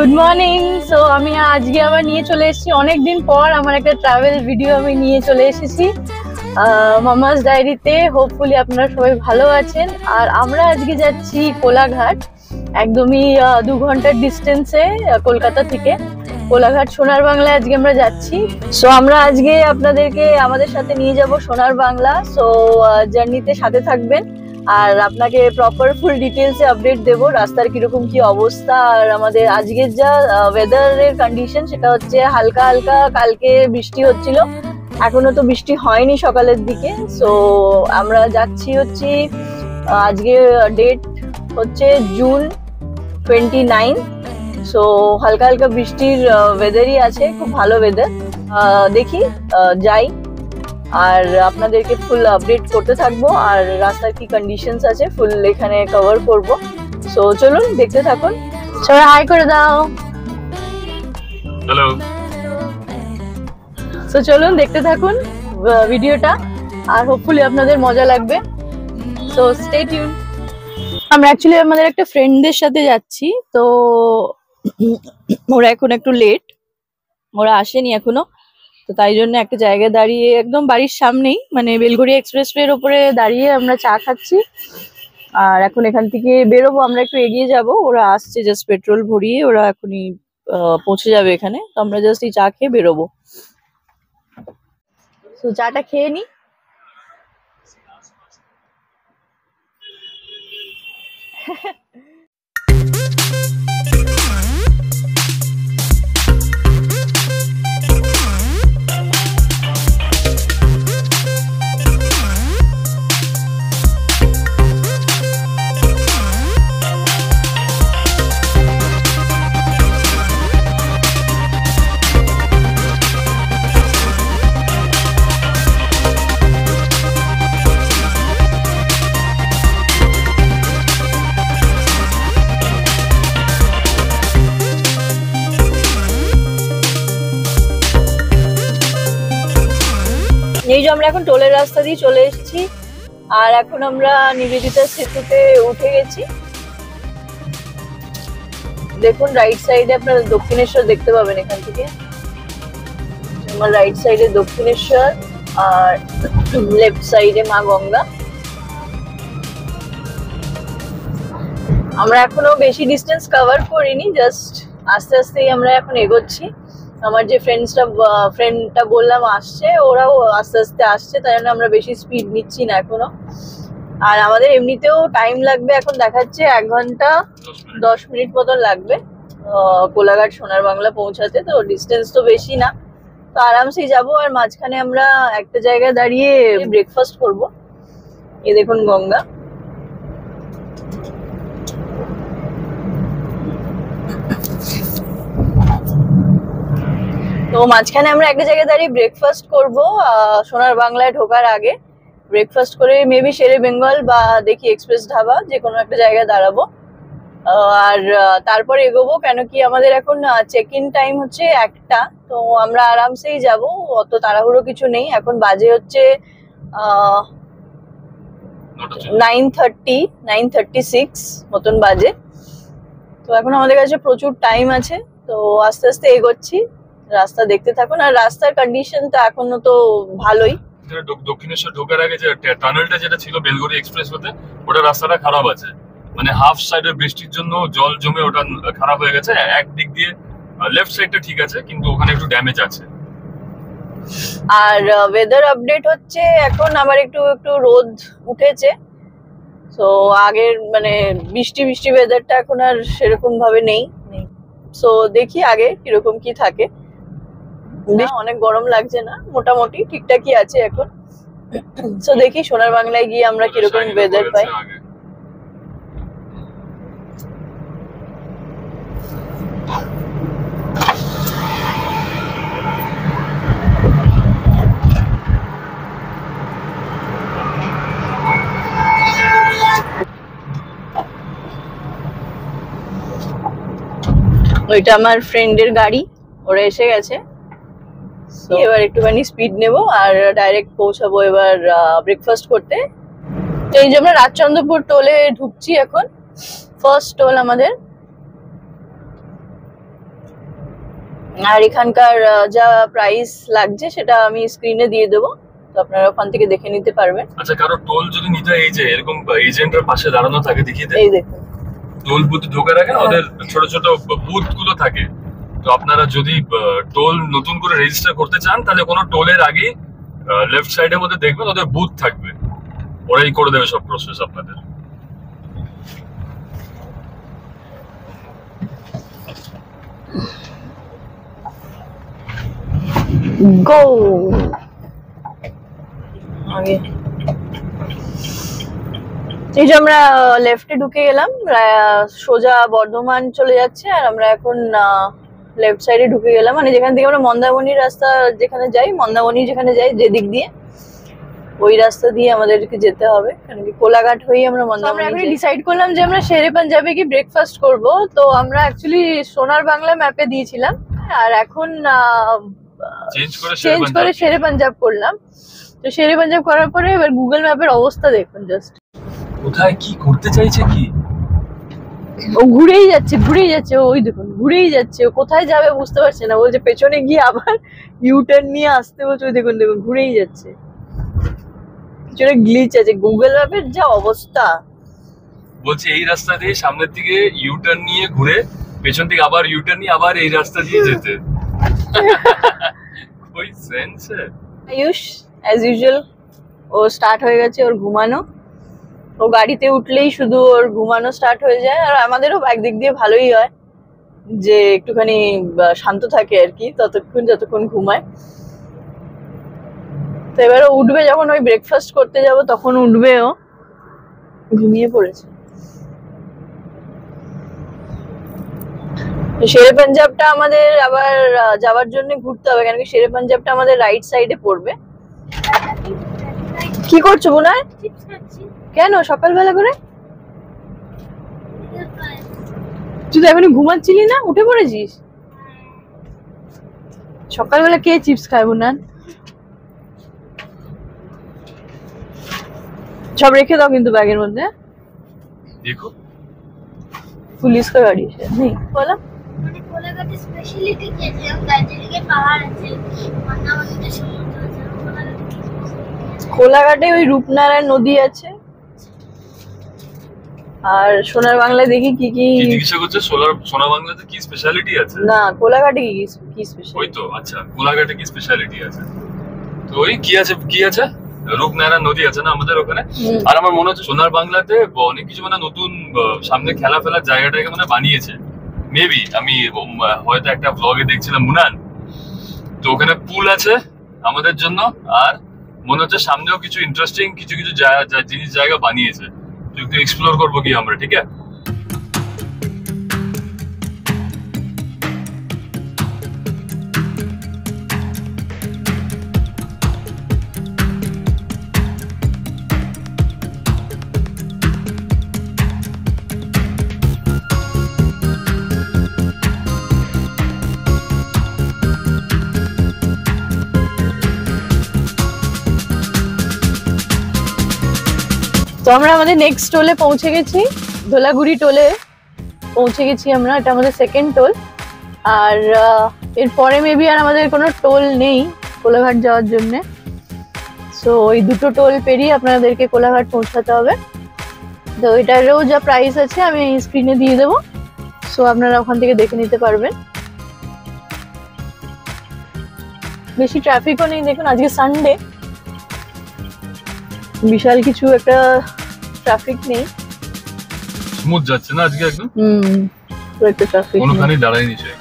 Good morning. So আমি আজকে আবার নিয়ে চলে এসেছি, অনেকদিন পর আমার একটা ট্রাভেল ভিডিও আমি নিয়ে চলে এসেছি মামাস ডায়েরিতে। হোপফুলি আপনারা সবাই ভালো আছেন। আর আমরা আজকে যাচ্ছি কোলাঘাট, একদমই 2 ঘন্টার ডিস্টেন্সে কলকাতা থেকে। কোলাঘাট সোনার বাংলায় আজকে আমরা যাচ্ছি। সো আমরা আজকে আপনাদেরকে আমাদের সাথে নিয়ে যাব সোনার বাংলা। সো জার্নিতে সাথে থাকবেন আর আপনাকে প্রপার ফুল ডিটেলসে আপডেট দেব রাস্তার কিরকম কি অবস্থা। আর আমাদের আজকের যা ওয়েদারের কন্ডিশন সেটা হচ্ছে হালকা হালকা, কালকে বৃষ্টি হচ্ছিল, এখনো তো বৃষ্টি হয়নি সকালের দিকে। সো আমরা যাচ্ছি হচ্ছে, আজকে ডেট হচ্ছে জুন 29। সো হালকা হালকা বৃষ্টির ওয়েদারই আছে, খুব ভালো ওয়েদার। দেখি যাই আর আপনাদেরকে ফুল আপডেট করতে থাকবো, আর রাস্তার কি কন্ডিশনস আছে ফুল এখানে কভার করব। সো চলুন দেখতে থাকুন। সবাই হাই করে দাও। হ্যালো। সো চলুন দেখতে থাকুন ভিডিওটা, আর হোপফুলি আপনাদের মজা লাগবে। So stay tune. আমরা অ্যাকচুয়ালি আমাদের একটা ফ্রেন্ডদের সাথে যাচ্ছি, তো ওরা এখন একটু লেট, ওরা আসেনি এখনো। তো তাই জন্য একটা জায়গায় দাঁড়িয়ে, একদম বাড়ির সামনেই, মানে বেলঘড়িয়া এক্সপ্রেসওয়ের ওপরে দাঁড়িয়ে আমরা চা খাচ্ছি। আর এখন এখান থেকে বেরোবো, আমরা একটু এগিয়ে যাব। ওরা আসছে, জাস্ট পেট্রোল ভরিয়ে ওরা এখনই পৌঁছে যাবে এখানে। তো আমরা জাস্ট এই চা খেয়ে বেরোবো। তো চাটা খেয়ে নি। এই যে আমরা এখন টোলের রাস্তা দিয়ে চলে এসেছি, আর এখন আমরা নিবেদিতা সেতুতে উঠে গেছি। দেখুন রাইট সাইডে আপনারা দক্ষিণেশ্বর দেখতে পাবেন এখান থেকে। আমার রাইট সাইডে দক্ষিণেশ্বর আর লেফট সাইডে মা গঙ্গা। আমরা এখনো বেশি ডিস্টেন্স কভার করিনি, জাস্ট আস্তে আস্তেই আমরা এখন এগোচ্ছি। আমার যে ফ্রেন্ডটা বললাম আসছে, ওরাও আস্তে আস্তে আসছে, তাই জন্য আমরা বেশি স্পিড নিচ্ছি না এখনো। আর আমাদের এমনিতেও টাইম লাগবে, এখন দেখাচ্ছে 1 ঘন্টা 10 মিনিট মতন লাগবে কোলাঘাট সোনার বাংলা পৌঁছাতে। তো ডিস্টেন্স তো বেশি না, তো আরামসেই যাবো। আর মাঝখানে আমরা একটা জায়গায় দাঁড়িয়ে ব্রেকফাস্ট করব। এই দেখুন গঙ্গা। তো মাঝখানে আমরা একটা জায়গায় দাঁড়িয়ে ব্রেকফাস্ট করব সোনার বাংলায় ঢোকার আগে। ব্রেকফাস্ট করে মেবি শেরে বেঙ্গল বা দেখি এক্সপ্রেস ধাবা, যে কোনো একটা জায়গায় দাঁড়াবো। আর তারপর এগোবো, কেন কি আমাদের এখন চেক ইন টাইম হচ্ছে 1টা। তো আমরা আরামসেই যাব, অত তাড়াহুড়ো কিছু নেই। এখন বাজে হচ্ছে 9:36 মতন বাজে। তো এখন আমাদের কাছে প্রচুর টাইম আছে, তো আস্তে আস্তে এগোচ্ছি। রাস্তা দেখতে থাকুন। আর রাস্তার কন্ডিশনটা এখনো তো ভালোই। দক্ষিণেশ্বর ঢোকার আগে যে টানেলটা যেটা ছিল বেলঘড়িয়া এক্সপ্রেস হতে, ওটা রাস্তাটা খারাপ আছে, মানে হাফ সাইডে বৃষ্টির জন্য জল জমে ওটা খারাপ হয়ে গেছে। একদিক দিয়ে লেফট সাইডটা ঠিক আছে, কিন্তু ওখানে একটু ড্যামেজ আছে। আর ওয়েদার আপডেট হচ্ছে এখন আবার একটু একটু রোদ উঠেছে। তো আগের মানে বৃষ্টি ওয়েদারটা এখন আর সেরকম ভাবে নেই। সো দেখি আগে কিরকম কি থাকে। না অনেক গরম লাগছে না, মোটামুটি ঠিকঠাকই আছে এখন। সো দেখি সোনার বাংলায় গিয়ে আমরা কিরকম ওয়েদার পাই। ওইটা আমার ফ্রেন্ডের গাড়ি, ওরা এসে গেছে। এবার একটুখানি স্পিড নেব আর ডাইরেক্ট পৌঁছাবো এবার ব্রেকফাস্ট করতে। তো এই যে আমরা রাজচন্দ্রপুর টোলে ঢুকছি এখন, ফার্স্ট টোল আমাদের। আর এখানকার যা প্রাইস লাগছে সেটা আমি স্ক্রিনে দিয়ে দেবো, তো আপনারা ওখান থেকে দেখে নিতে পারবেন। আচ্ছা, কারো টোল যদি নিতে হয়, এই যে এরকম এজেন্টের পাশে দাঁড়ানো থাকে, দেখিয়ে দেয় এই দেখুন টোল বুথে ঢোকার আগে না ওদের ছোট ছোট বুথ গুলো থাকে। তো আপনারা যদি টোল নতুন করে রেজিস্টার করতে চান, তাহলে কোনো টোলের আগে লেফট সাইডের মধ্যে দেখবেন ওদের বুথ থাকবে, ওরাই করে দেবে সব প্রসেস আপনাদের। গো আগে এই যে আমরা লেফটে ঢুকে গেলাম, সোজা বর্ধমান চলে যাচ্ছে, আর আমরা এখন লেফট সাইডে ঢুকে গেলাম, মানে যেখান থেকে আমরা মন্দারমণির রাস্তা যেখানে যাই, মন্দারমণি যেখানে যাই যেদিক দিয়ে, ওই রাস্তা দিয়ে আমাদেরকে যেতে হবে, কারণ কি কোলাঘাট হয়ে আমরা মন্দারমণি। আমরা ডিসাইড করলাম যে আমরা শেরে পাঞ্জাবে কি ব্রেকফাস্ট করব, তো আমরা অ্যাকচুয়ালি সোনার বাংলা ম্যাপে দিয়েছিলাম, আর এখন চেঞ্জ করে শেরে পাঞ্জাব করলাম। তো শেরে পাঞ্জাব করার পরে এবার গুগল ম্যাপের অবস্থা দেখুন, জাস্ট কোথায় কি করতে চাইছে, কি ও ঘুরেই যাচ্ছে, ওই দেখুন ঘুরেই যাচ্ছে, ও কোথায় যাবে বুঝতে পারছে না, বলছে পেছনে গিয়ে আবার ইউটার্ন নিয়ে আসতে বলছে, ওই দেখুন ঘুরেই যাচ্ছে, পিছনে গ্লিচ আছে। গুগল ম্যাপের যা অবস্থা, বলছে এই রাস্তা দিয়ে সামনের দিকে ইউটার্ন নিয়ে ঘুরে পেছন থেকে আবার ইউটার্ন নিয়ে আবার এই রাস্তা দিয়ে যেতে। কোই সেন্স আয়ুষ অ্যাজ ইউজুয়াল ও স্টার্ট হয়ে গেছে ওর ঘুমানো, ও গাড়িতে উঠলেই শুধু ওর ঘুমানো স্টার্ট হয়ে যায়, আর আমাদেরও একদিক দিয়ে ভালোই হয় যে একটুখানি শান্ত থাকে আর কি, যতক্ষণ ঘুমায়। তো এবারে উঠবে যখন, ওই ব্রেকফাস্ট করতে যাব তখন উঠবে, ও ঘুমিয়ে পড়েছে। শেরে পাঞ্জাবটা আমাদের আবার যাওয়ার জন্য ঘুরতে হবে, কেন কি শেরে পাঞ্জাবটা আমাদের রাইট সাইডে পড়বে। কি করছো বোনায়? কেন সকালবেলা করে? তুই তো এখনই ঘুমাচ্ছিলি না, উঠে পড়েছিস? সকালবেলা কে চিপস খায় বোনান? সব রেখে দাও কিন্তু ব্যাগের মধ্যে। দেখো পুলিশ का गाड़ी है नहीं बोला। মানে কোলাঘাটে স্পেশালিটি কি আছে? দার্জিলিং এ পাহাড় আছে, মন্দারমণিতে সমুদ্র আছে, কোলাঘাটে ওই রূপনারায়ণ নদী আছে, আর সোনার বাংলায় দেখি কি কি জিজ্ঞাসা করছে সোনার বাংলাতে কি স্পেশালিটি আছে। না, কোলাঘাটে কি স্পেশাল? ওই তো, আচ্ছা কোলাঘাটে কি স্পেশালিটি আছে, তো ওই কি আছে রূপনারায়ণ নদী আছে না আমাদের ওখানে। আর আমার মনে হচ্ছে সোনার বাংলাতে অনেক কিছু মানে নতুন সামনে খেলা ফেলার জায়গাটাকে মানে বানিয়েছে মেবি, আমি হয়তো একটা ব্লগে দেখছিলাম মুনান, তো ওখানে পুল আছে আমাদের জন্য, আর মনে হচ্ছে সামনেও কিছু ইন্টারেস্টিং কিছু জিনিস জায়গা বানিয়েছে, তো একটু এক্সপ্লোর করবো কি আমরা, ঠিক আছে। তো আমরা আমাদের নেক্সট টোলে পৌঁছে গেছি, ধোলাগুড়ি টোলে পৌঁছে গেছি আমরা, এটা আমাদের সেকেন্ড টোল। আর এরপরে মেবি আর আমাদের কোনো টোল নেই কোলাঘাট যাওয়ার জন্য, সো ওই দুটো টোল পেরিয়ে আপনাদেরকে কোলাঘাট পৌঁছাতে হবে। তো এটারও যা প্রাইস আছে আমি স্ক্রিনে দিয়ে দেবো, সো আপনারা ওখান থেকে দেখে নিতে পারবেন। বেশি ট্রাফিকও নেই, দেখুন আজকে সানডে, বিশাল কিছু একটা ট্রাফিক নেই, স্মুথ যাচ্ছে না আজকে একদম, খুব একটা ট্রাফিক কোনোখানেই দাঁড়ায়নি সে।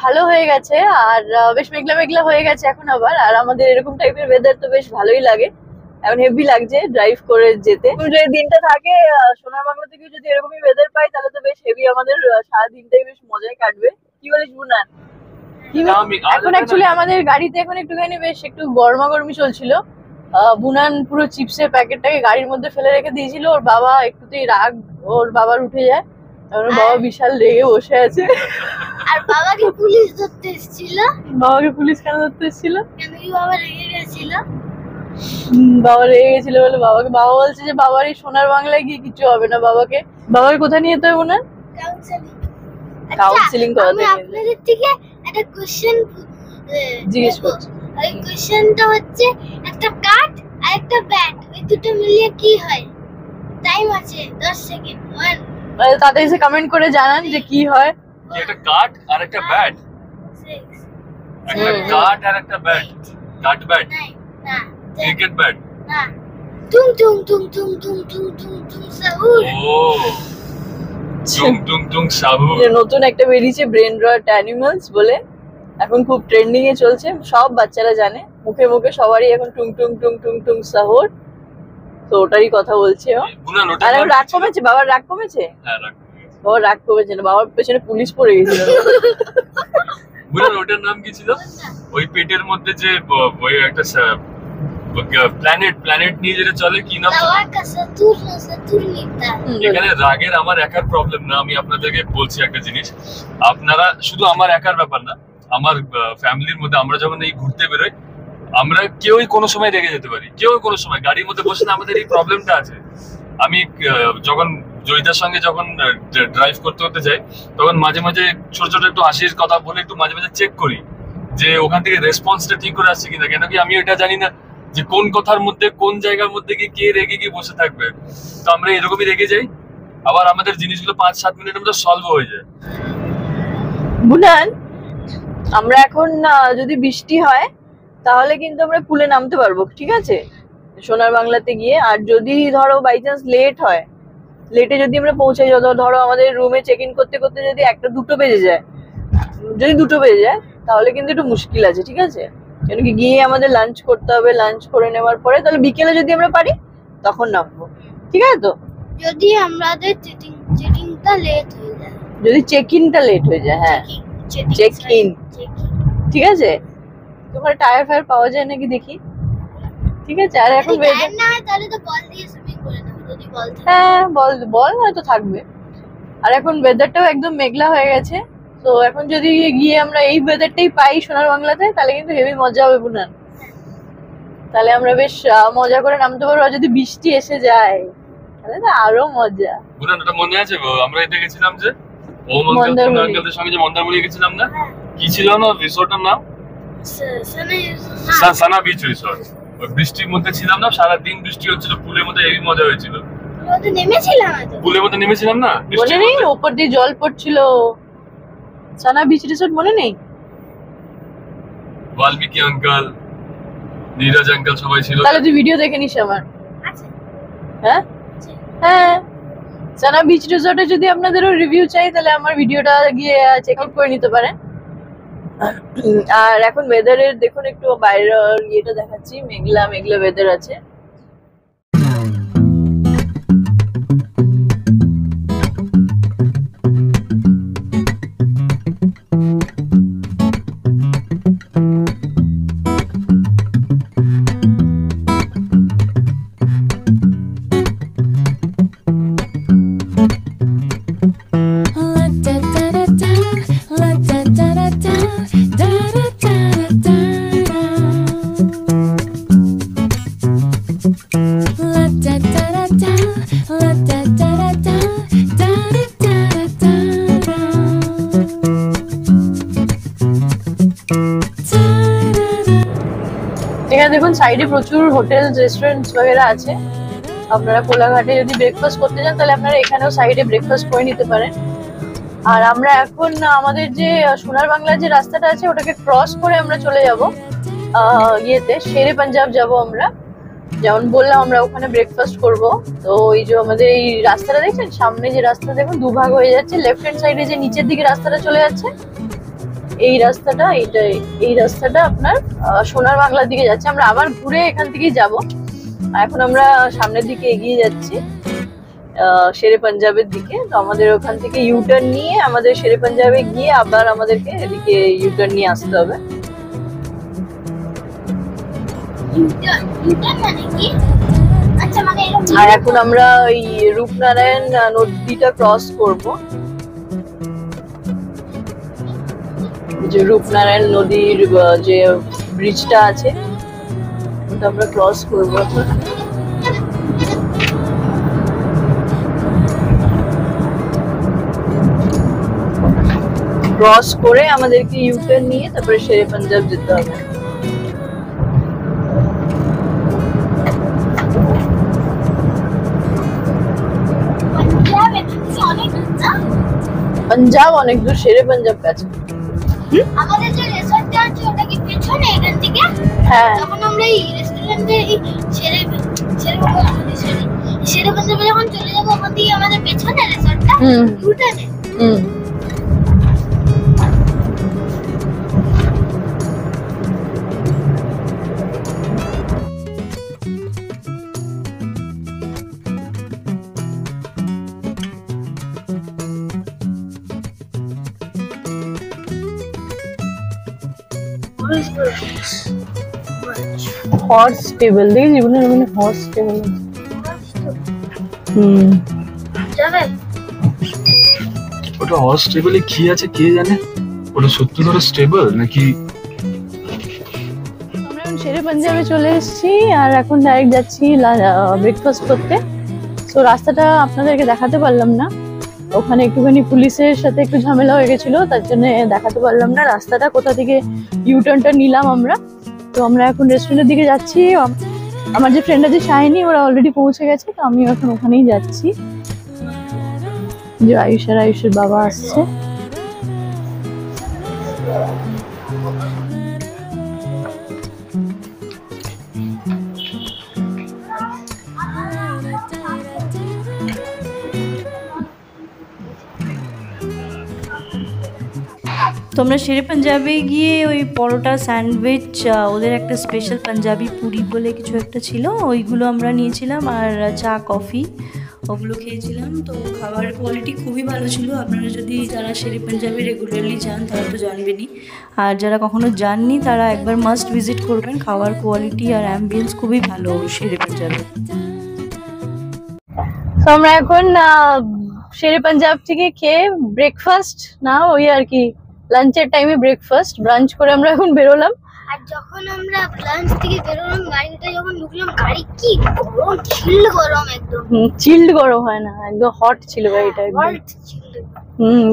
ভালো হয়ে গেছে, আর বেশ মেঘলা মেঘলা হয়ে গেছে এখন আবার, আর আমাদের এরকম টাইপের ওয়েদার তো বেশ ভালোই লাগে, এখন হেভি লাগছে ড্রাইভ করে যেতে। যদি দিনটা থাকে সোনার বাংলা থেকে যদি এরকমই ওয়েদার পাই, তাহলে তো বেশ হেভি, আমাদের সারা দিনটাই বেশ মজায় কাটবে। কি কি বলিস বুনান? কি না, আমি এখন অ্যাকচুয়ালি আমাদের গাড়িতে এখন একটুখানি বেশ একটু গরমাগরমি চলছিল। বুনান পুরো চিপসের প্যাকেটটাকে গাড়ির মধ্যে ফেলে রেখে দিয়েছিল। ওর বাবা একটুতেই রাগ, ওর বাবার উঠে যায়। ওর বাবা বিশাল রেগে বসে আছে। আর বাবাকে পুলিশ ধরতে এসেছিল। বাবাকে পুলিশ কেন ধরতে এসেছিল? কেন কি বাবা রেগে গেছিল? বাবা রেগে গেছিল বলে বাবা বলছে যে বাবার এই সোনার বাংলায় গিয়ে কিছু হবে না। বাবাকে কোথায় নিয়ে যেতে হবে বুনান? কাউন্সিলিং করাতে আমি আপনাদের থেকে একটা কোশ্চেন জিজ্ঞেস করছি। ওই কোশ্চেনটা হচ্ছে একটা কাঠ আর একটা ব্যাট, ওই দুটো মিলিয়ে কি হয়? টাইম আছে 10 সেকেন্ড। 1 তাতে এসে কমেন্ট করে জানান যে কি হয়। কি একটা কাঠ আর একটা ব্যাট? 6 একটা কাঠ আর একটা ব্যাট। কাঠ ব্যাট, 9 না ক্রিকেট ব্যাট। না টুং টুং টুং টুং টুং টুং টুং টুং সাউর। ও টুং টুং টুং সাবু। যে নতুন একটা বেরিয়েছে ব্রেন রট অ্যানিমালস বলে, এখন খুব ট্রেন্ডিং এ চলছে, সব বাচ্চারা জানে, মুখে মুখে সবারই এখন টুং টুং টুং টুং টুং সাহর। তো ওটারই কথা বলছে ও। বুনান ওটা আর এখন রাগ কমেছে? বাবার রাগ কমেছে? হ্যাঁ রাখ। বাবার রাগ কমেছে না, বাবার পেছনে পুলিশ পড়ে গেছিল। বুনান ওটার নাম কি ছিল? ওই পেটের মধ্যে যে ওই একটা প্ল্যানেট নিয়ে যেটা চলে, কি নাম? বাবার কাছে সাতুর্নিতা। এখানে রাগের আমার একার প্রবলেম না, আমি আপনাদেরকে বলছি একটা জিনিস। আপনারা শুধু আমার একার ব্যাপার না, আমার ফ্যামিলির মধ্যে আমরা যখন এই ঘুরতে বেরোই, আমরা কেউই কোনো সময় রেগে যেতে পারি, কেউ কোনো সময় গাড়ির মধ্যে বসে না, আমাদের এই প্রবলেমটা আছে। আমি যখন জয়িতার সঙ্গে যখন ড্রাইভ করতে করতে যাই, তখন মাঝে মাঝে ছোট ছোট একটু হাসির কথা বলে একটু মাঝে মাঝে চেক করি যে ওখান থেকে রেসপন্সটা ঠিক করে আসছে কিনা। কেন কি আমি এটা জানি না যে কোন কথার মধ্যে কোন জায়গার মধ্যে গিয়ে কে রেগে গিয়ে বসে থাকবে। তো আমরা এরকমই রেগে যাই, আবার আমাদের জিনিসগুলো 5-7 মিনিটের মধ্যে সলভ হয়ে যায়। বুনান, আমরা এখন যদি বৃষ্টি হয় তাহলে কিন্তু আমরা পুলে নামতে পারবো, ঠিক আছে, সোনার বাংলাতে গিয়ে। আর যদি ধরো বাই চান্স লেট হয়, লেটে যদি আমরা পৌঁছাই, ধরো আমাদের রুমে চেক ইন করতে করতে যদি 1-2 বেজে যায়, তাহলে কিন্তু একটু মুশকিল আছে, ঠিক আছে। কেন কি গিয়ে আমাদের লাঞ্চ করতে হবে, লাঞ্চ করে নেওয়ার পরে তাহলে বিকেলে যদি আমরা পারি তখন নামবো, ঠিক আছে তো? যদি আমাদের চেকিংটা লেট হয়ে যায়, যদি চেক ইনটা লেট হয়ে যায়, হ্যাঁ চেক ইন, ঠিক আছে। তোমার টায়ার ফায়ার পাওয়া যায় নাকি দেখি, ঠিক আছে। আর এখন টাইম না হয় তাহলে তো বল দিয়ে সুইমিং করে নেব, যদি বল থাকে। হ্যাঁ বল হয়তো থাকবে। আর এখন ওয়েদারটাও একদম মেঘলা হয়ে গেছে, তো এখন যদি গিয়ে আমরা এই ওয়েদারটাই পাই সোনার বাংলাতে, তাহলে কিন্তু হেভি মজা হবে বুনান। তাহলে আমরা বেশ মজা করে নামতে পারবো। আর যদি বৃষ্টি এসে যায় তাহলে তো আরো মজা। বুনান ওটা মনে আছে গো, আমরা এতে গেছিলাম যে মন্দারমণি। আঙ্কেলদের সঙ্গে যে মন্দারমণি গেছিলাম না, কি ছিল না রিসোর্টের নাম? সানা বিচ রিসোর্ট। ওই বৃষ্টির মধ্যে ছিলাম না, সারাদিন বৃষ্টি হচ্ছিল, পুলের মধ্যে হেভি মজা হয়েছিল। তো নেমেছিলাম তো, পুলের মধ্যে নেমেছিলাম না, মনে বৃষ্টির নেই? মধ্যে। উপর দিয়ে জল পড়ছিল, সানা বিচ রিসোর্ট মনে নেই? বাল্মীকি আঙ্কেল, নীরজ আঙ্কেল সবাই ছিল। তাহলে তুই ভিডিও দেখে নিস আমার। আচ্ছা হ্যাঁ হ্যাঁ, সানা বিচ রিসোর্টে যদি আপনাদেরও রিভিউ চাই তাহলে আমার ভিডিওটা গিয়ে চেক আউট করে নিতে পারেন। আর এখন ওয়েদারের দেখুন, একটু বাইরের ইয়েটা দেখাচ্ছি, মেঘলা মেঘলা ওয়েদার আছে। এখানে দেখুন সাইডে প্রচুর হোটেল রেস্টুরেন্টস বগেরা আছে। আপনারা কোলাঘাটে যদি ব্রেকফাস্ট করতে যান তাহলে আপনারা এখানেও সাইডে ব্রেকফাস্ট করে নিতে পারেন। আর আমরা এখন আমাদের যে সোনার বাংলার যে রাস্তাটা আছে ওটাকে ক্রস করে আমরা চলে যাব ইয়েতে শেরে পাঞ্জাব যাব আমরা। যেমন বললাম আমরা ওখানে ব্রেকফাস্ট করব। তো এই যে আমাদের এই রাস্তাটা দেখছেন, সামনে যে রাস্তা দেখুন দুভাগ হয়ে যাচ্ছে, লেফট হ্যান্ড সাইডে যে নিচের দিকে রাস্তাটা চলে যাচ্ছে, এই রাস্তাটা এই রাস্তাটা আপনার সোনার বাংলার দিকে যাচ্ছে। আমরা আবার ঘুরে এখান থেকেই যাব। এখন আমরা সামনের দিকে এগিয়ে যাচ্ছি। শেরে পাঞ্জাবের দিকে। তো আমাদের ওখান থেকে ইউটার্ন নিয়ে আমাদের শেরে পাঞ্জাবে গিয়ে আবার আমাদেরকে এদিকে ইউটার্ন নিয়ে আসতে হবে। ইউটার্ন মানে কি? আচ্ছা মানে আর এখন আমরা ওই রূপনারায়ণ নদীটা ক্রস করব, যে রূপনারায়ণ নদীর যে ব্রিজটা আছে ওটা আমরা ক্রস করব এখন। ক্রস করে আমাদেরকে ইউটার্ন নিয়ে তারপরে শেরে পাঞ্জাব যেতে হবে। পাঞ্জাব অনেক দূর, শেরে পাঞ্জাব কাছে। আমাদের যে রেস্টুরেন্টটা আছে ওটা কি পেছনে এখান থেকে? হ্যাঁ, যখন আমরা এই রেস্টুরেন্টে শেরে পাঞ্জাবে যখন চলে যাবো ওখান থেকে আমাদের পেছনে রেস্টুরেন্টটা ভুটানে। হর্স টেবিল দেখি জীবনের মানে হর্স টেবিল। যাবে ওটা হর্স টেবিলে কি আছে কে জানে, ওটা সত্যি করে স্টেবল নাকি? আমরা এখন শেরে পাঞ্জাবে চলে এসেছি আর এখন ডাইরেক্ট যাচ্ছি ব্রেকফাস্ট করতে। তো রাস্তাটা আপনাদেরকে দেখাতে পারলাম না, ওখানে একটুখানি পুলিশের সাথে একটু ঝামেলা হয়ে গেছিলো, তার জন্য দেখাতে পারলাম না রাস্তাটা কোথা থেকে ইউটার্নটা নিলাম আমরা। তো আমরা এখন রেস্টুরেন্টের দিকে যাচ্ছি। আমার যে ফ্রেন্ড আছে শাইনি, ওরা অলরেডি পৌঁছে গেছে, তো আমি এখন ওখানেই যাচ্ছি। যে আয়ুষের বাবা আসছে। তো আমরা শেরে পাঞ্জাবে গিয়ে ওই পরোটা স্যান্ডউইচ, ওদের একটা স্পেশাল পাঞ্জাবি পুরি বলে কিছু একটা ছিল, ওইগুলো আমরা নিয়েছিলাম আর চা কফি ওগুলো খেয়েছিলাম। তো খাবার কোয়ালিটি খুবই ভালো ছিল। আপনারা যদি যারা শেরে পাঞ্জাবে রেগুলারলি যান তারা তো জানবেনই, আর যারা কখনো যাননি তারা একবার মাস্ট ভিজিট করবেন। খাবার কোয়ালিটি আর অ্যাম্বিয়েন্স খুবই ভালো শেরে পাঞ্জাবে। তো আমরা এখন শেরে পাঞ্জাব থেকে খেয়ে ব্রেকফাস্ট না ওই আর কি লাঞ্চের টাইমে ব্রেকফাস্ট ব্রাঞ্চ করে আমরা এখন বেরোলাম। আর যখন আমরা লাঞ্চ থেকে বেরোলাম গাড়িতে যখন ঢুকলাম, গাড়ি কি গরম, চিল্ড গরম একদম। চিল্ড গরম হয় না, একদম হট ছিল গাড়িটা একদম।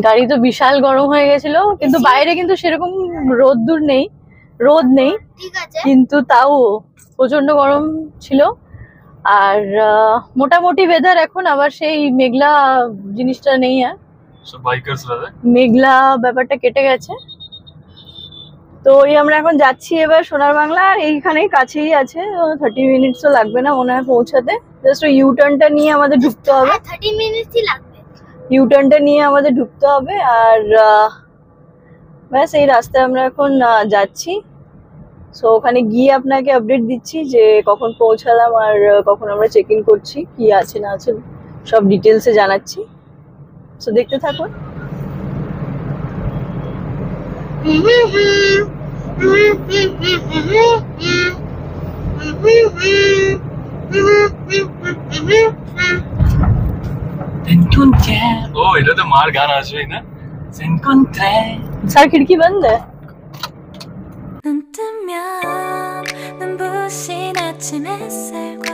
গাড়ি তো বিশাল গরম হয়ে গেছিল, কিন্তু বাইরে কিন্তু সেরকম রোদ নেই ঠিক আছে, কিন্তু তাও প্রচন্ড গরম ছিল। আর মোটামুটি ওয়েদার এখন আবার সেই মেঘলা জিনিসটা নেই, আর সব বাইকার্সরা মেঘলা ব্যাপারটা কেটে গেছে। তো ওই আমরা এখন যাচ্ছি এবার সোনার বাংলা, আর এইখানেই কাছেই আছে, 30 মিনিটসও লাগবে না মনে হয় পৌঁছাতে। জাস্ট ওই ইউটার্নটা নিয়ে আমাদের ঢুকতে হবে, 30 মিনিটই লাগবে। ইউটার্নটা নিয়ে আমাদের ঢুকতে হবে। আর ব্যাস এই রাস্তায় আমরা এখন যাচ্ছি। সো ওখানে গিয়ে আপনাকে আপডেট দিচ্ছি যে কখন পৌঁছালাম আর কখন আমরা চেক ইন করছি, কি আছে না আছে সব ডিটেলসে জানাচ্ছি। সো দেখতে থাকুন। ও এটা তো মার গান আসবেই না। স্যার খিড়কি বন্ধ है? 눈 뜨면 눈부신 아침 햇살과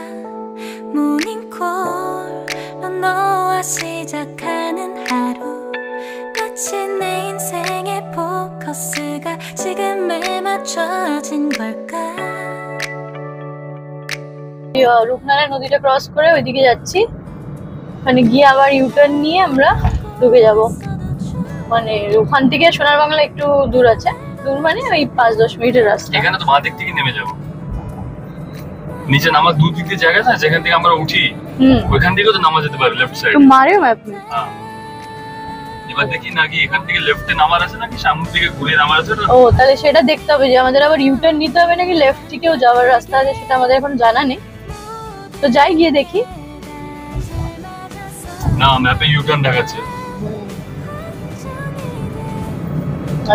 모닝콜로 너와 시작하는 하루, 마치 내 인생의 포커스가 지금에 맞춰진 걸까? রূপনারায়ণ নদীটা ক্রস করে ওইদিকে যাচ্ছি, ওখানে গিয়ে আবার ইউটার্ন নিয়ে আমরা ঢুকে যাব। মানে ওখান থেকে সোনার বাংলা একটু দূর আছে, দূর মানে ওই 5-10 মিনিটের রাস্তা। এখানে তো বাঁ দিক থেকে নেমে যাবো, নিচে নামার দু দিকে জায়গা আছে যেখান থেকে আমরা উঠি, ওইখান থেকেও তো নামা যেতে পারে লেফট সাইড। তো মারে ম্যাপ में এবার দেখি নাকি এখান থেকে লেফটে নামার আছে নাকি সামনের দিকে ঘুরে নামার আছে। ও তাহলে সেটা দেখতে হবে যে আমাদের আবার ইউটার্ন নিতে হবে নাকি লেফট থেকেও যাওয়ার রাস্তা আছে, সেটা আমাদের এখন জানা নেই। তো যাই গিয়ে দেখি। না ম্যাপে ইউটার্ন দেখাচ্ছে।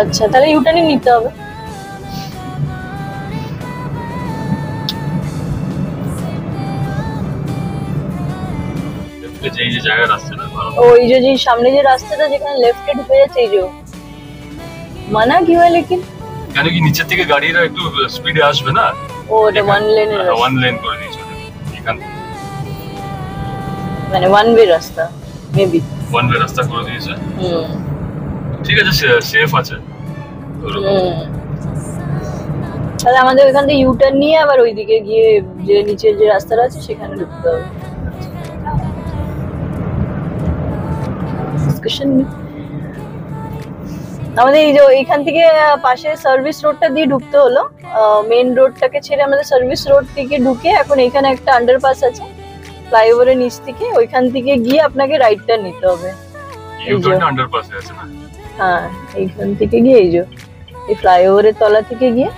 আচ্ছা তাহলে ইউটার্নই নিতে হবে। এই যে জায়গা রাস্তাটা ওই যে সামনে যে রাস্তাটা যেখানে লেফটে ঢুকে যাচ্ছে এই যে মানা কি হয় লেকিন কেন কি নিচের থেকে গাড়িরা একটু স্পিডে আসবে না? ও এটা ওয়ান লেনের ওয়ান লেন করে দিয়েছে এখান মানে ওয়ান ওয়ে রাস্তা মেবি ওয়ান ওয়ে রাস্তা করে দিয়েছে। ঠিক আছে সেফ আছে। তাহলে আমাদের ওইখান থেকে ইউটার্ন নিয়ে আবার ওইদিকে গিয়ে যে নিচের যে রাস্তাটা আছে সেখানে ঢুকতে হবে। আমাদের এই যে এইখান থেকে পাশে সার্ভিস রোডটা দিয়ে ঢুকতে হলো, মেইন রোডটাকে ছেড়ে আমাদের সার্ভিস রোড থেকে ঢুকে এখন এখানে একটা আন্ডারপাস আছে ফ্লাইওভারের নিচ থেকে, ওইখান থেকে গিয়ে আপনাকে রাইটটা নিতে হবে। ইউটার্নটা আন্ডারপাসে আছে না? হ্যাঁ এইখান থেকে গিয়ে এই যে এই ফ্লাইওভারের তলা থেকে গিয়ে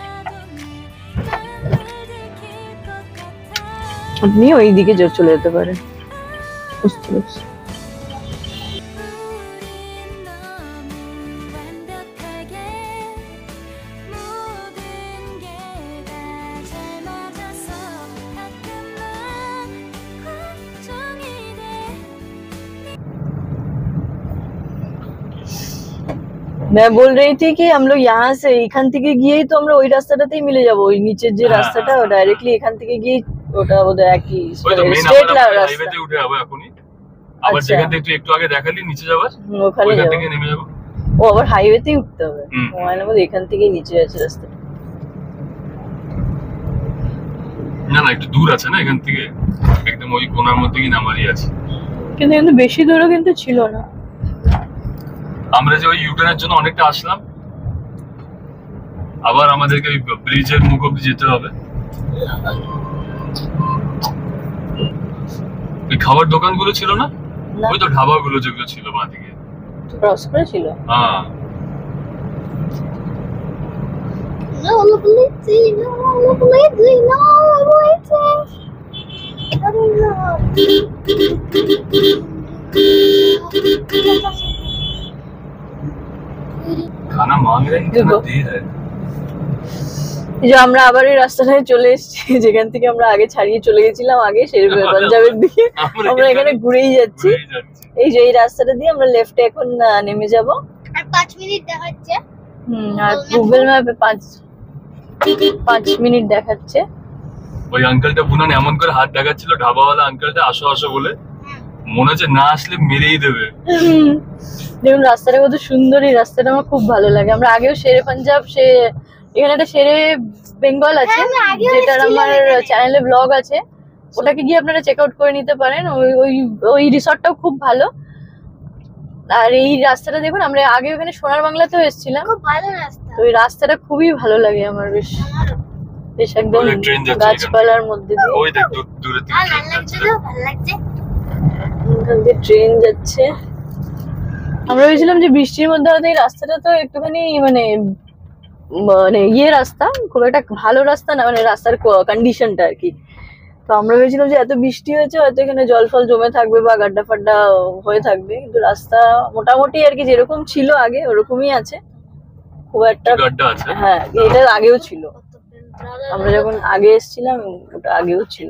আপনি ওইদিকে চলে যেতে পারেন। বুঝতে পারছি। मैं बोल रही थी कि हम लोग यहाँ से এখান থেকে গিয়েই তো আমরা ওই রাস্তাটাতেই মিলে যাব, ওই নিচের যে রাস্তাটা ডাইরেক্টলি এখান থেকে গিয়ে ওটা বোধহয় একই স্ট্রেট হাইওয়েতে উঠে যাবো এখনই। আবার যেখান থেকে একটু আগে দেখালি নিচে যাবার ওখানে ওইখান থেকে নেমে যাবো। ও আবার হাইওয়েতেই উঠতে হবে, মানে আমাদের এখান থেকে নিচে আছে রাস্তাটা। না না একটু দূর আছে না এখান থেকে, একদম ওই কোণার মধ্যে কি নামারই আছে। কিন্তু বেশি দূরও কিন্তু ছিল না। আমরা যে ওই ইউটার্নের জন্য অনেকটা আসলাম, আবার আমাদেরকে ওই ব্রিজের মুখ অব্দি যেতে হবে। ওই খাবার দোকানগুলো ছিল না, ওই তো ধাবাগুলো যেগুলো ছিল বাঁদিকে ক্রস করে ছিল। হ্যাঁ খানা মাंग रहे हैं कितना देर है। যে আমরা আবার এই রাস্তাটায় চলে এসেছি যেখান থেকে আমরা আগে ছাড়িয়ে চলে গেছিলাম আগে শের পাঞ্জাবের দিকে, আমরা এখানে ঘুরেই যাচ্ছি। এই যে এই রাস্তাটা দিয়ে আমরা লেফটে এখন নেমে যাব। আর 5 মিনিট দেখাচ্ছে। আর গুগল ম্যাপে 5 মিনিট দেখাচ্ছে। ওই আঙ্কেলটা পুনান এমন করে হাত দেখাচ্ছিল ঢাবাওয়ালা আঙ্কেলটা, আসো আসো বলে, মনে হচ্ছে না আসলে মেরেই দেবে। দেখুন রাস্তাটা কত সুন্দর, এই রাস্তাটা আমার খুব ভালো লাগে। আমরা আগেও শেরে পাঞ্জাব এখানে একটা শেরে বেঙ্গল আছে যেটার আমার চ্যানেলে ব্লগ আছে, ওটাকে গিয়ে আপনারা চেক আউট করে নিতে পারেন। ওই রিসর্টটাও খুব ভালো। আর এই রাস্তাটা দেখুন, আমরা আগে ওখানে সোনার বাংলাতেও এসেছিলাম, খুব ভালো রাস্তা। তো ওই রাস্তাটা খুবই ভালো লাগে আমার, বেশ একদম গাছপালার মধ্যে দিয়ে। ওই দেখ দূরে থেকে ভালো লাগছে তো, ভালো লাগছে। এখান দিয়ে ট্রেন যাচ্ছে। আমরা ভেবেছিলাম যে বৃষ্টির মধ্যে হয়তো এই রাস্তাটা তো একটুখানি মানে ইয়ে রাস্তা, খুব একটা ভালো রাস্তা না, মানে রাস্তার কন্ডিশনটা আর কি। তো আমরা ভেবেছিলাম যে এত বৃষ্টি হয়েছে হয়তো এখানে জল ফল জমে থাকবে বা গাড্ডা ফাড্ডা হয়ে থাকবে, কিন্তু রাস্তা মোটামুটি আর কি যেরকম ছিল আগে ওরকমই আছে, খুব একটা গাড্ডা আছে। হ্যাঁ এটা আগেও ছিল, আমরা যখন আগে এসেছিলাম ওটা আগেও ছিল।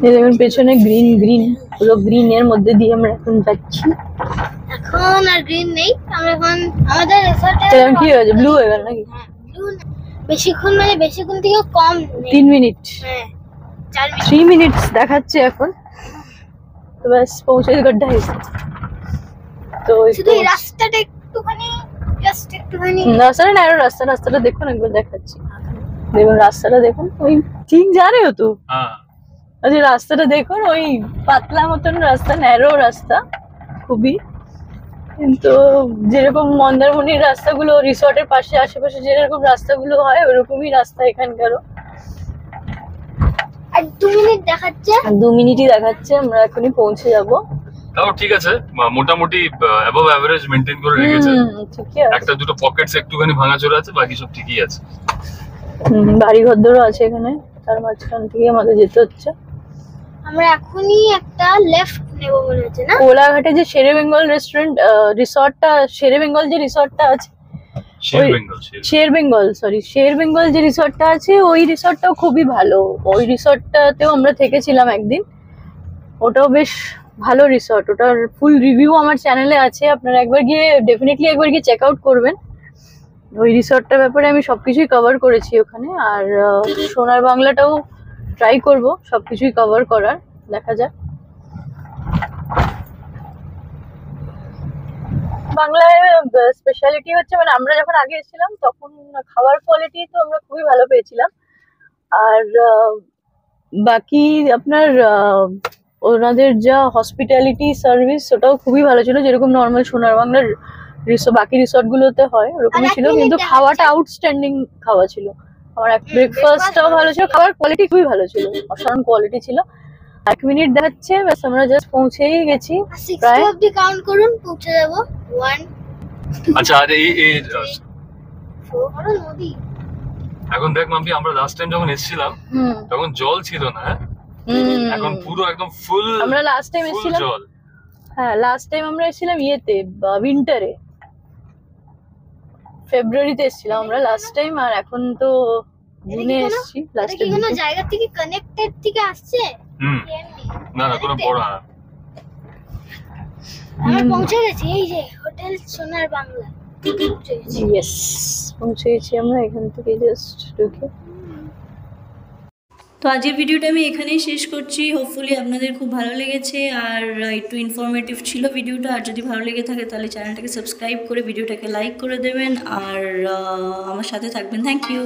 দেখুন পেছনে গ্রিন গ্রিন, পুরো গ্রিন এর মধ্যে দিয়ে আমরা এখন যাচ্ছি। এখন আর গ্রিন নেই, আমরা এখন আমাদের রিসর্টে এখন কি হয়েছে, ব্লু হয়ে গেল নাকি? বেশিক্ষণ মানে বেশিক্ষণ থেকে কম 3 মিনিট, হ্যাঁ 4 মিনিট 3 মিনিটস দেখাচ্ছে এখন। তো ব্যাস পৌঁছে গड्ढा এসে, তো শুধু এই রাস্তাটা একটুখানি জাস্ট একটুখানি রাস্তাটা ন্যারো রাস্তাটা দেখুন একবার দেখাচ্ছি। দেখুন রাস্তাটা দেখুন, ওই ঠিক যা রে তো হ্যাঁ আচ্ছা রাস্তাটা দেখুন, ওই পাতলা মতন রাস্তা, ন্যারো রাস্তা খুবই, কিন্তু যেরকম মন্দারমণির রাস্তাগুলো রিসর্টের পাশে আশেপাশে যেরকম রাস্তাগুলো হয় ওরকমই রাস্তা এখানকারও। আর 2 মিনিট দেখাচ্ছে, 2 মিনিটই দেখাচ্ছে, আমরা এখনই পৌঁছে যাব। তাও ঠিক আছে, মোটামুটি অ্যাবভ এভারেজ মেইনটেইন করে রেখেছে। ঠিকই আছে, একটা দুটো পকেটস একটুখানি ভাঙাচোরা আছে, বাকি সব ঠিকই আছে। বাড়ি ঘরদরও আছে এখানে, রাস্তার মাঝখান থেকে আমাদের যেতে হচ্ছে। আমরা এখনই একটা লেফট নেব মনে হচ্ছে না? কোলাঘাটে যে শেরে বেঙ্গল রেস্টুরেন্ট রিসর্টটা, শেরে বেঙ্গল যে রিসর্টটা আছে, শের ওই- বেঙ্গল শের বেঙ্গল যে রিসর্টটা আছে ওই রিসর্টটাও খুবই ভালো। ওই রিসর্টটাতেও আমরা থেকেছিলাম একদিন, ওটাও বেশ ভালো রিসর্ট। ওটার ফুল রিভিউ আমার চ্যানেলে আছে, আপনারা ডেফিনেটলি একবার গিয়ে চেক আউট করবেন। ওই রিসর্টটার ব্যাপারে আমি সবকিছুই কভার করেছি ওখানে। আর সোনার বাংলাটাও ট্রাই করব সবকিছুই কভার করার, দেখা যাক। বাংলায় স্পেশালিটি হচ্ছে, মানে আমরা যখন আগে এসেছিলাম তখন খাবার কোয়ালিটি তো আমরা খুবই ভালো পেয়েছিলাম। আর বাকি আপনার ওনাদের যা হসপিটালিটি সার্ভিস ওটাও খুবই ভালো ছিল, যেরকম নর্মাল সোনার বাংলার বাকি রিসর্ট গুলোতে হয় ওরকমই ছিল, কিন্তু খাওয়াটা আউটস্ট্যান্ডিং খাওয়া ছিল। আমার ব্রেকফাস্টটাও ভালো ছিল, খাবার কোয়ালিটি খুবই ভালো ছিল, অসাধারণ কোয়ালিটি ছিল। 1 মিনিট দেখাচ্ছে, ব্যাস আমরা জাস্ট পৌঁছেই গেছি 60 প্রায়। অবধি কাউন্ট করুন, পৌঁছে যাবো। 1 আচ্ছা, আর এই 4 বড় নদী। এখন দেখ মাম্পি, আমরা লাস্ট টাইম যখন এসেছিলাম হুম তখন জল ছিল না, হ্যাঁ? হুম। এখন পুরো একদম ফুল আমরা লাস্ট টাইম ফুল এসেছিলাম, জল। হ্যাঁ লাস্ট টাইম আমরা এসেছিলাম ইয়েতে, উইন্টারে, ফেব্রুয়ারিতে এসেছিলাম আমরা লাস্ট টাইম। আর এখন তো জুনে এসেছি এটা লাস্টের কি কোনো দিকে। জায়গা থেকে কানেক্টেড থেকে আসছে? হুম, এমনি। না না কোনো বড় না। আমরা পৌঁছে গেছি, এই যে হোটেল সোনার বাংলা পৌঁছে গেছি। ইয়েস, পৌঁছে গেছি আমরা এখান থেকে জাস্ট ঢুকে। তো আজকের ভিডিওটা আমি এখানেই শেষ করছি। হোপফুলি আপনাদের খুব ভালো লেগেছে আর একটু ইনফরমেটিভ ছিল ভিডিওটা। আর যদি ভালো লেগে থাকে তাহলে চ্যানেলটাকে সাবস্ক্রাইব করে ভিডিওটাকে লাইক করে দেবেন আর আমার সাথে থাকবেন। Thank you.